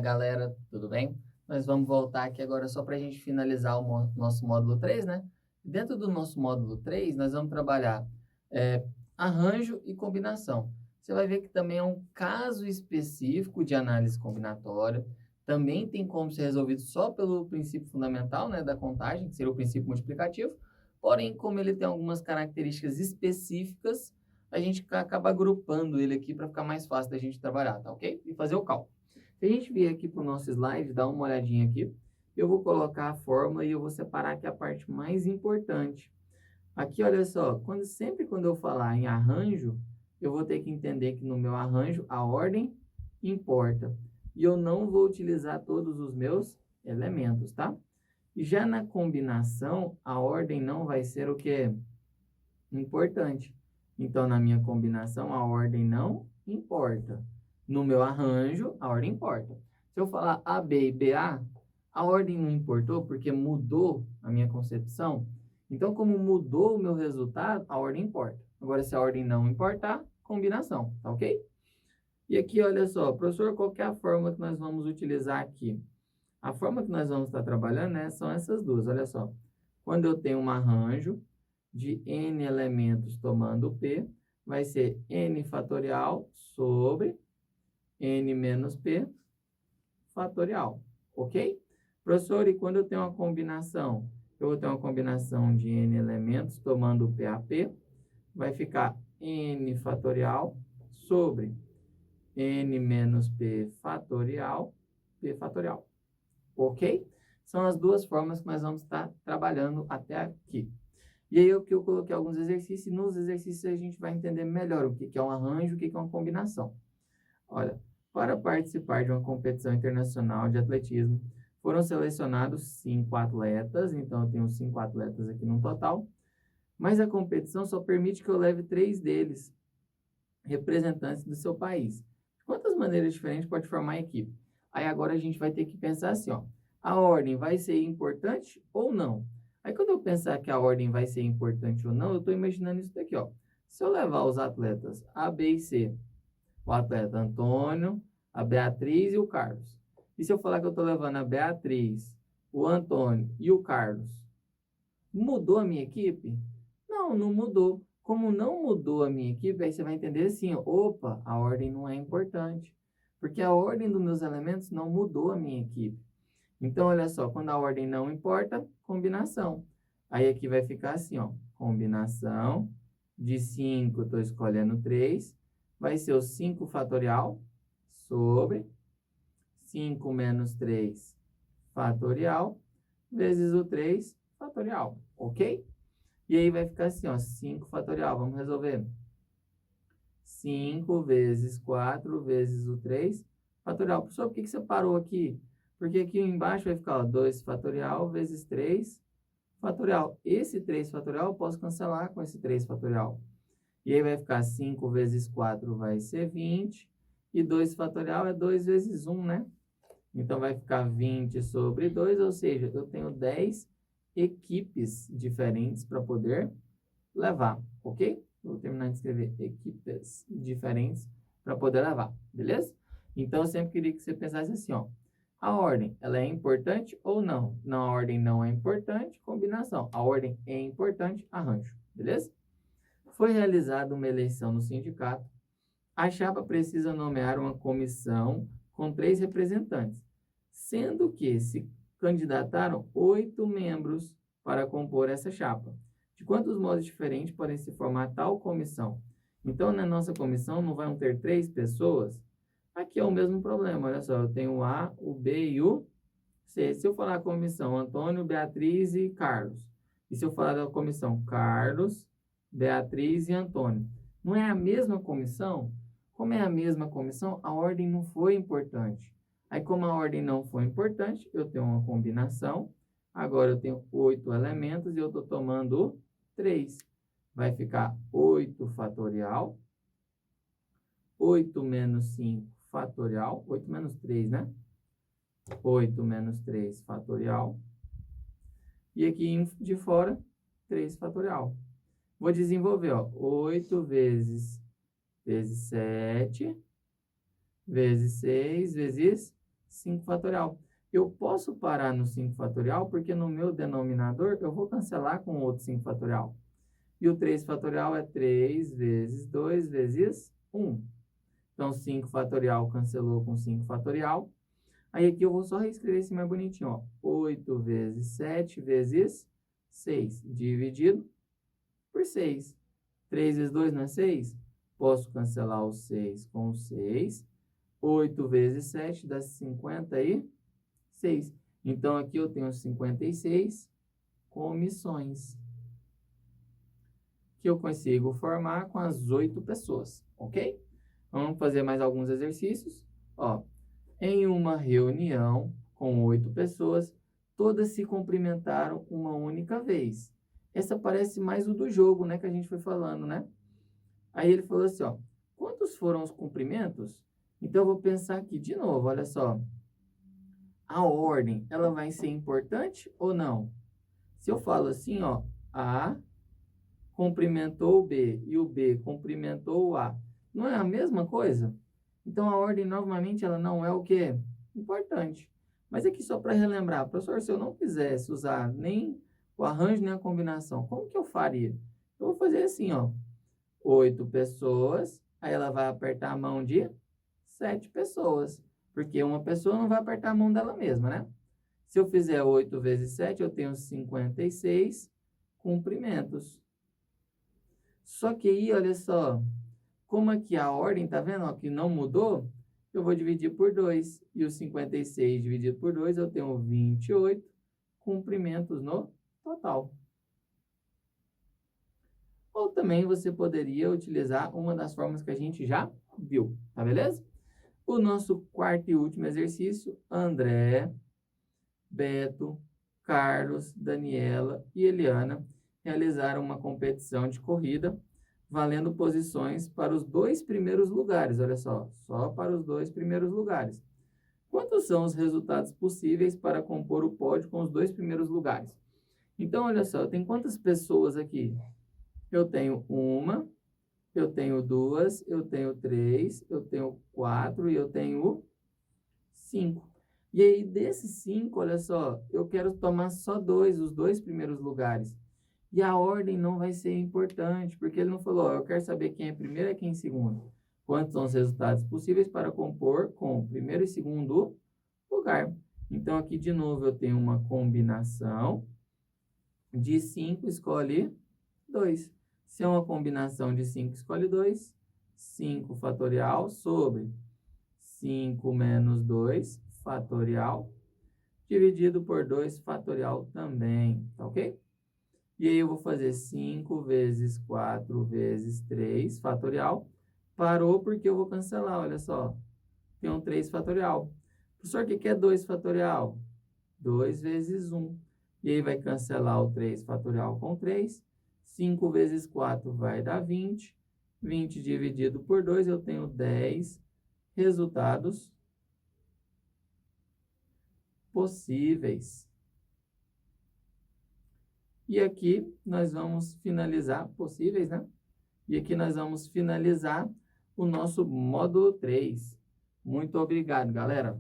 galera, tudo bem? Nós vamos voltar aqui agora só para a gente finalizar o nosso módulo 3, né? Dentro do nosso módulo 3, nós vamos trabalhar arranjo e combinação. Você vai ver que também é um caso específico de análise combinatória. Também tem como ser resolvido só pelo princípio fundamental, né, da contagem, que seria o princípio multiplicativo. Porém, como ele tem algumas características específicas, a gente acaba agrupando ele aqui para ficar mais fácil da gente trabalhar, tá ok? E fazer o cálculo. Se a gente vier aqui para o nosso slide, dá uma olhadinha aqui, eu vou colocar a fórmula e eu vou separar aqui a parte mais importante. Aqui, olha só, sempre quando eu falar em arranjo, eu vou ter que entender que no meu arranjo a ordem importa. E eu não vou utilizar todos os meus elementos, tá? E já na combinação, a ordem não vai ser o que? Importante. Então, na minha combinação, a ordem não importa. No meu arranjo, a ordem importa. Se eu falar AB e BA, a ordem não importou porque mudou a minha concepção. Então, como mudou o meu resultado, a ordem importa. Agora, se a ordem não importar, combinação, tá ok? E aqui, olha só, professor, qual que é a fórmula que nós vamos utilizar aqui? A forma que nós vamos estar trabalhando, né, são essas duas, olha só. Quando eu tenho um arranjo de n elementos tomando P, vai ser n fatorial sobre n menos P fatorial, ok? Professor, e quando eu tenho uma combinação? Eu vou ter uma combinação de n elementos tomando PAP, vai ficar n fatorial sobre n menos P fatorial, ok? São as duas formas que nós vamos estar trabalhando até aqui. E aí eu coloquei alguns exercícios, e nos exercícios a gente vai entender melhor o que é um arranjo e o que é uma combinação. Olha, para participar de uma competição internacional de atletismo, foram selecionados 5 atletas, então eu tenho 5 atletas aqui no total, mas a competição só permite que eu leve 3 deles, representantes do seu país. De quantas maneiras diferentes pode formar a equipe? Aí agora a gente vai ter que pensar assim, ó, a ordem vai ser importante ou não? Aí quando eu pensar que a ordem vai ser importante ou não, eu estou imaginando isso daqui, ó. Se eu levar os atletas A, B e C, o atleta Antônio, a Beatriz e o Carlos. E se eu falar que eu estou levando a Beatriz, o Antônio e o Carlos, mudou a minha equipe? Não, não mudou. Como não mudou a minha equipe, aí você vai entender assim, ó, opa, a ordem não é importante. Porque a ordem dos meus elementos não mudou a minha equipe. Então, olha só, quando a ordem não importa, combinação. Aí aqui vai ficar assim, ó, combinação de 5, estou escolhendo 3, vai ser o 5 fatorial sobre 5 menos 3 fatorial vezes o 3 fatorial, ok? E aí vai ficar assim, ó, 5 fatorial, vamos resolver. 5 vezes 4 vezes o 3 fatorial. Professor, por que você parou aqui? Porque aqui embaixo vai ficar, ó, 2 fatorial vezes 3 fatorial. Esse 3 fatorial eu posso cancelar com esse 3 fatorial. E aí vai ficar 5 vezes 4 vai ser 20. E 2 fatorial é 2 vezes 1, né? Então vai ficar 20 sobre 2, ou seja, eu tenho 10 equipes diferentes para poder levar, ok? Vou terminar de escrever equipes diferentes para poder levar, beleza? Então eu sempre queria que você pensasse assim, ó. A ordem, ela é importante ou não? Não, a ordem não é importante, combinação. A ordem é importante, arranjo, beleza? Foi realizada uma eleição no sindicato. A chapa precisa nomear uma comissão com 3 representantes, sendo que se candidataram 8 membros para compor essa chapa. De quantos modos diferentes podem se formar tal comissão? Então, na nossa comissão, não vão ter 3 pessoas? Aqui é o mesmo problema, olha só, eu tenho o A, o B e o C. Se eu falar comissão Antônio, Beatriz e Carlos, e se eu falar da comissão Carlos, Beatriz e Antônio, não é a mesma comissão? Como é a mesma comissão, a ordem não foi importante. Aí, como a ordem não foi importante, eu tenho uma combinação. Agora, eu tenho 8 elementos e eu estou tomando 3. Vai ficar 8 fatorial. 8 menos 5 fatorial. 8 menos 3, né? 8 menos 3 fatorial. E aqui de fora, 3 fatorial. Vou desenvolver, ó. 8 vezes 7, vezes 6, vezes 5 fatorial. Eu posso parar no 5 fatorial, porque no meu denominador eu vou cancelar com outro 5 fatorial. E o 3 fatorial é 3 vezes 2 vezes 1. Então, 5 fatorial cancelou com 5 fatorial. Aí aqui eu vou só reescrever esse mais bonitinho, ó. 8 vezes 7 vezes 6, dividido por 6. 3 vezes 2 não é 6? Posso cancelar o 6 com o 6. 8 vezes 7 dá 56. Então, aqui eu tenho 56 comissões que eu consigo formar com as 8 pessoas, ok? Vamos fazer mais alguns exercícios. Ó, em uma reunião com 8 pessoas, todas se cumprimentaram uma única vez. Essa parece mais o do jogo, né, que a gente foi falando, né? Aí ele falou assim, ó, quantos foram os cumprimentos? Então, eu vou pensar aqui de novo, olha só. A ordem, ela vai ser importante ou não? Se eu falo assim, ó, A cumprimentou o B e o B cumprimentou o A, não é a mesma coisa? Então, a ordem, novamente, ela não é o quê? Importante. Mas aqui só para relembrar, professor, se eu não quisesse usar nem o arranjo nem a combinação, como que eu faria? Eu vou fazer assim, ó, 8 pessoas, aí ela vai apertar a mão de 7 pessoas, porque uma pessoa não vai apertar a mão dela mesma, né? Se eu fizer 8 vezes 7, eu tenho 56 cumprimentos. Só que aí, olha só, como aqui a ordem, tá vendo, ó, que não mudou, eu vou dividir por 2. E o 56 dividido por 2, eu tenho 28 cumprimentos no total. Ou também você poderia utilizar uma das formas que a gente já viu, tá beleza? O nosso quarto e último exercício, André, Beto, Carlos, Daniela e Eliana realizaram uma competição de corrida valendo posições para os 2 primeiros lugares. Olha só para os 2 primeiros lugares. Quantos são os resultados possíveis para compor o pódio com os 2 primeiros lugares? Então, olha só, eu tenho quantas pessoas aqui? Eu tenho 1, eu tenho 2, eu tenho 3, eu tenho 4 e eu tenho 5. E aí, desses 5, olha só, eu quero tomar só 2, os 2 primeiros lugares. E a ordem não vai ser importante, porque ele não falou, ó, eu quero saber quem é primeiro e quem é segundo. Quantos são os resultados possíveis para compor com o primeiro e segundo lugar. Então, aqui de novo eu tenho uma combinação de 5, escolhe 2. Se é uma combinação de 5, escolhe 2. 5 fatorial sobre 5 menos 2 fatorial, dividido por 2 fatorial também, tá ok? E aí eu vou fazer 5 vezes 4 vezes 3 fatorial. Parou porque eu vou cancelar, olha só. Tem um 3 fatorial. Professor, o que é 2 fatorial? 2 vezes 1. E aí vai cancelar o 3 fatorial com 3. 5 vezes 4 vai dar 20. 20 dividido por 2, eu tenho 10 resultados possíveis. E aqui nós vamos finalizar, possíveis, né? E aqui nós vamos finalizar o nosso módulo 3. Muito obrigado, galera.